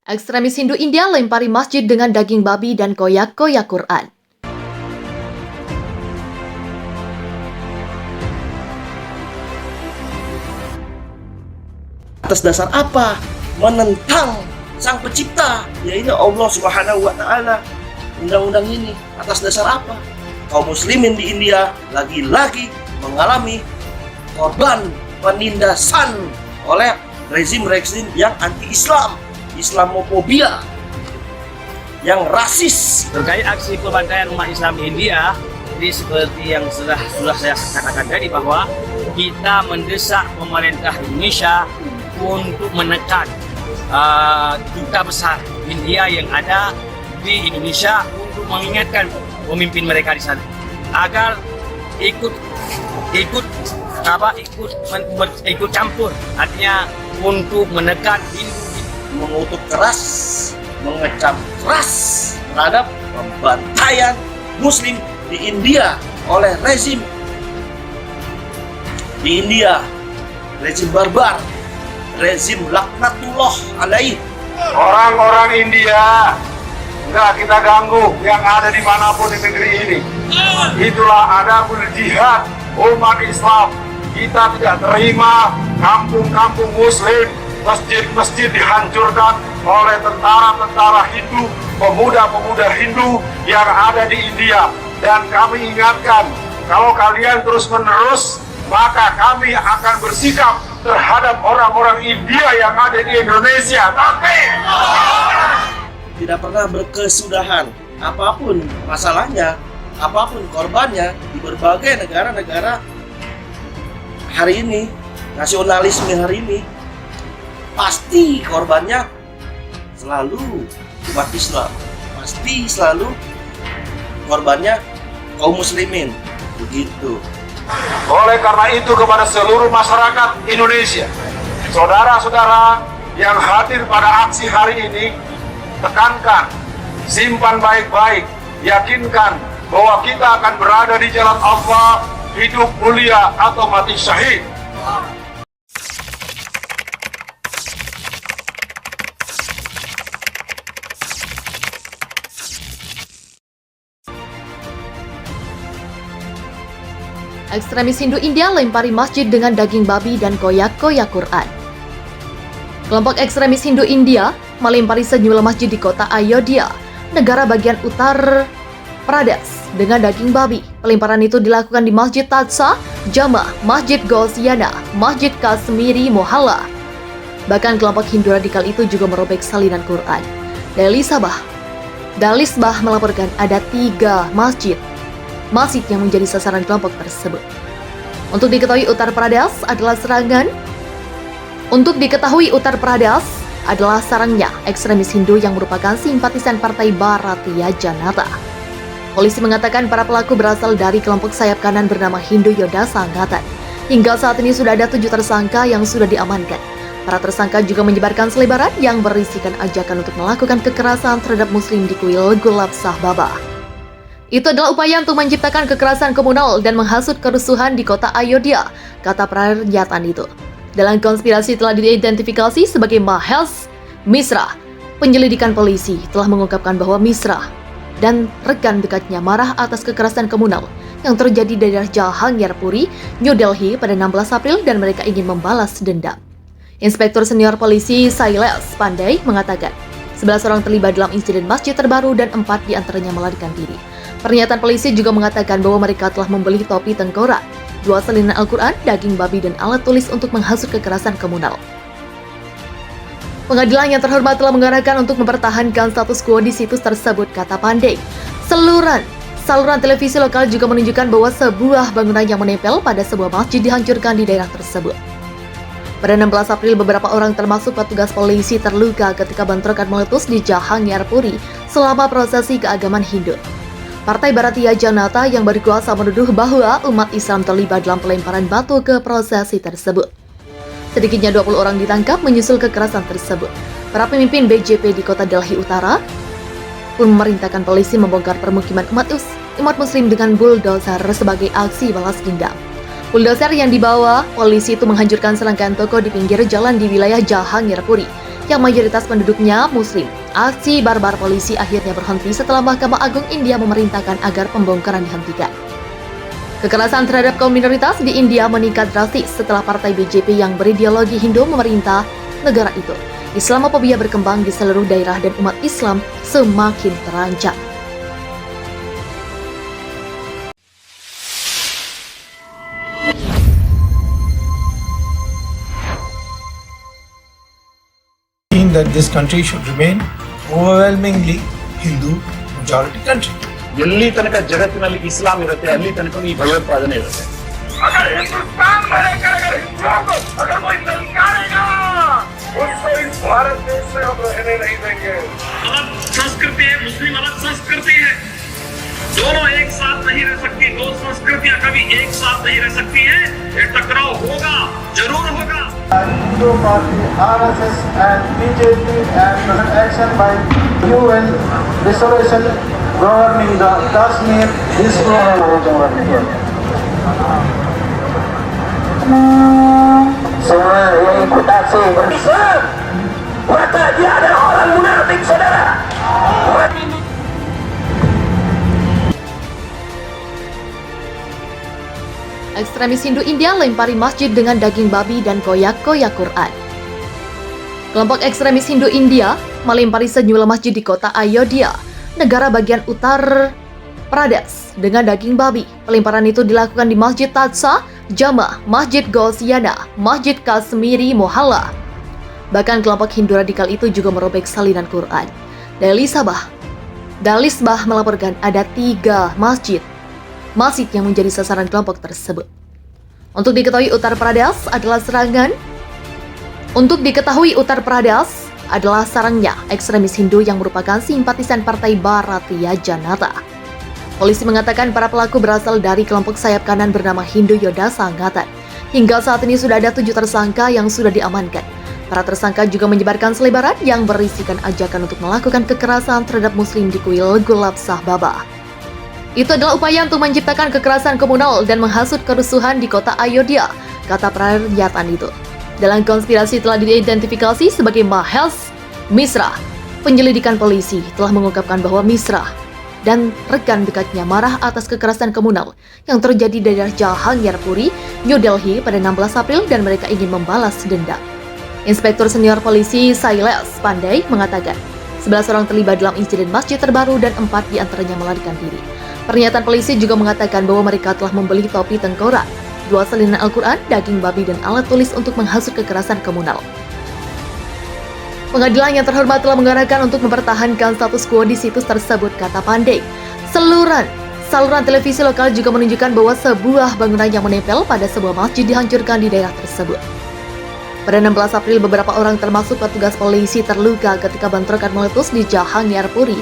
Ekstremis Hindu India lempari masjid dengan daging babi dan koyak-koyak Quran. Atas dasar apa? Menentang Sang Pencipta, yaitu Allah Subhanahu wa Ta'ala. Undang-undang ini atas dasar apa? Kaum muslimin di India lagi-lagi mengalami korban penindasan oleh rezim-rezim yang anti-Islam, Islamofobia, yang rasis. Terkait aksi pembantaian umat Islam di India, jadi seperti yang sudah saya katakan tadi, bahwa kita mendesak pemerintah Indonesia untuk menekan duta besar India yang ada di Indonesia untuk mengingatkan pemimpin mereka di sana agar ikut campur, artinya untuk menekan Mengutuk keras, mengecam keras terhadap pembantaian Muslim di India oleh rezim di India, rezim barbar, rezim laknatullah alaih. Orang-orang India enggak kita ganggu yang ada dimanapun di negeri ini. Itulah adabul jihad umat Islam. Kita tidak terima kampung-kampung Muslim, masjid-masjid dihancurkan oleh tentara-tentara Hindu, pemuda-pemuda Hindu yang ada di India. Dan kami ingatkan, kalau kalian terus-menerus, maka kami akan bersikap terhadap orang-orang India yang ada di Indonesia. Tidak pernah berkesudahan apapun masalahnya, apapun korbannya di berbagai negara-negara hari ini, nasionalisme hari ini, pasti korbannya selalu umat Islam, pasti selalu korbannya kaum muslimin, begitu. Oleh karena itu kepada seluruh masyarakat Indonesia, saudara-saudara yang hadir pada aksi hari ini, tekankan, simpan baik-baik, yakinkan bahwa kita akan berada di jalan Allah, hidup mulia atau mati syahid. Ekstremis Hindu India lempari masjid dengan daging babi dan koyak-koyak Quran. Kelompok ekstremis Hindu India melempari sejumlah masjid di kota Ayodhya, negara bagian Uttar Pradesh, dengan daging babi. Pelemparan itu dilakukan di Masjid Tadsa, Jama, Masjid Gausiana, Masjid Kashmiri Mohalla. Bahkan kelompok Hindu radikal itu juga merobek salinan Quran. Dalisbah melaporkan ada 3 masjid yang menjadi sasaran kelompok tersebut. Untuk diketahui Uttar Pradesh adalah sarangnya ekstremis Hindu yang merupakan simpatisan Partai Bharatiya Janata. Polisi mengatakan para pelaku berasal dari kelompok sayap kanan bernama Hindu Yoda Sangatan. Hingga saat ini sudah ada 7 tersangka yang sudah diamankan. Para tersangka juga menyebarkan selebaran yang berisikan ajakan untuk melakukan kekerasan terhadap Muslim di kuil Gulab Sahbaba. Itu adalah upaya untuk menciptakan kekerasan komunal dan menghasut kerusuhan di kota Ayodhya, kata pernyataan itu. Dalam konspirasi telah diidentifikasi sebagai Mahesh Misra. Penyelidikan polisi telah mengungkapkan bahwa Misra dan rekan dekatnya marah atas kekerasan komunal yang terjadi di daerah Jahangir-Puri, New Delhi pada 16 April dan mereka ingin membalas dendam. Inspektur senior polisi Sailesh Pandey mengatakan 11 orang terlibat dalam insiden masjid terbaru dan 4 diantaranya melarikan diri. Pernyataan polisi juga mengatakan bahwa mereka telah membeli topi tengkorak, 2 salinan Al-Quran, daging babi, dan alat tulis untuk menghasut kekerasan komunal. Pengadilan yang terhormat telah mengarahkan untuk mempertahankan status quo di situs tersebut, kata Pandey. Saluran televisi lokal juga menunjukkan bahwa sebuah bangunan yang menempel pada sebuah masjid dihancurkan di daerah tersebut. Pada 16 April, beberapa orang termasuk petugas polisi terluka ketika bentrokan meletus di Jahangir-Puri selama prosesi keagamaan Hindu. Partai Bharatiya Janata yang berkuasa menuduh bahwa umat Islam terlibat dalam pelemparan batu ke prosesi tersebut. Sedikitnya 20 orang ditangkap menyusul kekerasan tersebut. Para pemimpin BJP di kota Delhi Utara pun memerintahkan polisi membongkar permukiman umat Muslim dengan bulldozer sebagai aksi balas dendam. Bulldozer yang dibawa polisi itu menghancurkan serangkaian toko di pinggir jalan di wilayah Jahangir-Puri yang mayoritas penduduknya Muslim. Aksi barbar polisi akhirnya berhenti setelah Mahkamah Agung India memerintahkan agar pembongkaran dihentikan. Kekerasan terhadap kaum minoritas di India meningkat drastis setelah partai BJP yang berideologi Hindu memerintah negara itu. Islamofobia berkembang di seluruh daerah dan umat Islam semakin terancam. That this country should remain overwhelmingly Hindu majority country. ಎಲ್ಲಿ ತನಕ ಜಗತ್ತಿನಲ್ಲಿ ಇಸ್ಲಾಂ ಇರುತ್ತೆ ಅಲ್ಲಿ ತನಕ ಈ ಭಯೋತ್ಪಾದನೆ ಇರುತ್ತೆ. अगर हिंदुस्तान में रहकर अगर हिंदुओं को अगर कोई ललकारेगा उसको इस भारत देश में हम रहने नहीं देंगे। अलग संस्कृति है, मुस्लिम अलग संस्कृति है, दोनों एक साथ नहीं रह सकती। दो संस्कृतियां कभी एक साथ नहीं रह सकती है। ये टकराव होगा, जरूर होगा। Hindu party, RSS and BJP and present action by UN resolution governing the Kashmir is governing. Semua yang ikut aksi Islam, maka dia adalah orang munafik, saudara. Ekstremis Hindu India lempari masjid dengan daging babi dan koyak-koyak Quran. Kelompok ekstremis Hindu India melempari sejumlah masjid di kota Ayodhya, negara bagian Uttar Pradesh, dengan daging babi. Pelemparan itu dilakukan di Masjid Tatsa, Jama, Masjid Gausiana, Masjid Kashmiri Mohalla. Bahkan kelompok Hindu radikal itu juga merobek salinan Quran. Dalisbah melaporkan ada 3 masjid yang menjadi sasaran kelompok tersebut. Untuk diketahui Uttar Pradesh adalah sarangnya ekstremis Hindu yang merupakan simpatisan Partai Bharatiya Janata. Polisi mengatakan para pelaku berasal dari kelompok sayap kanan bernama Hindu Yoda Sangatan. Hingga saat ini sudah ada 7 tersangka yang sudah diamankan. Para tersangka juga menyebarkan selebaran yang berisikan ajakan untuk melakukan kekerasan terhadap Muslim di kuil Gulab Sahbaba. Itu adalah upaya untuk menciptakan kekerasan komunal dan menghasut kerusuhan di kota Ayodhya, kata pernyataan itu. Dalam konspirasi telah diidentifikasi sebagai Mahesh Misra. Penyelidikan polisi telah mengungkapkan bahwa Misra dan rekan dekatnya marah atas kekerasan komunal yang terjadi di daerah Jahangiarpuri, New Delhi pada 16 April dan mereka ingin membalas dendam. Inspektur senior polisi Sailesh Pandey mengatakan 11 orang terlibat dalam insiden masjid terbaru dan 4 diantaranya melarikan diri. Pernyataan polisi juga mengatakan bahwa mereka telah membeli topi tengkorak, 2 salinan Al-Quran, daging babi, dan alat tulis untuk menghasut kekerasan komunal. Pengadilan yang terhormat telah mengarahkan untuk mempertahankan status quo di situs tersebut, kata Pandey. Saluran televisi lokal juga menunjukkan bahwa sebuah bangunan yang menempel pada sebuah masjid dihancurkan di daerah tersebut. Pada 16 April, beberapa orang termasuk petugas polisi terluka ketika bentrokan meletus di Jahangiarpuri.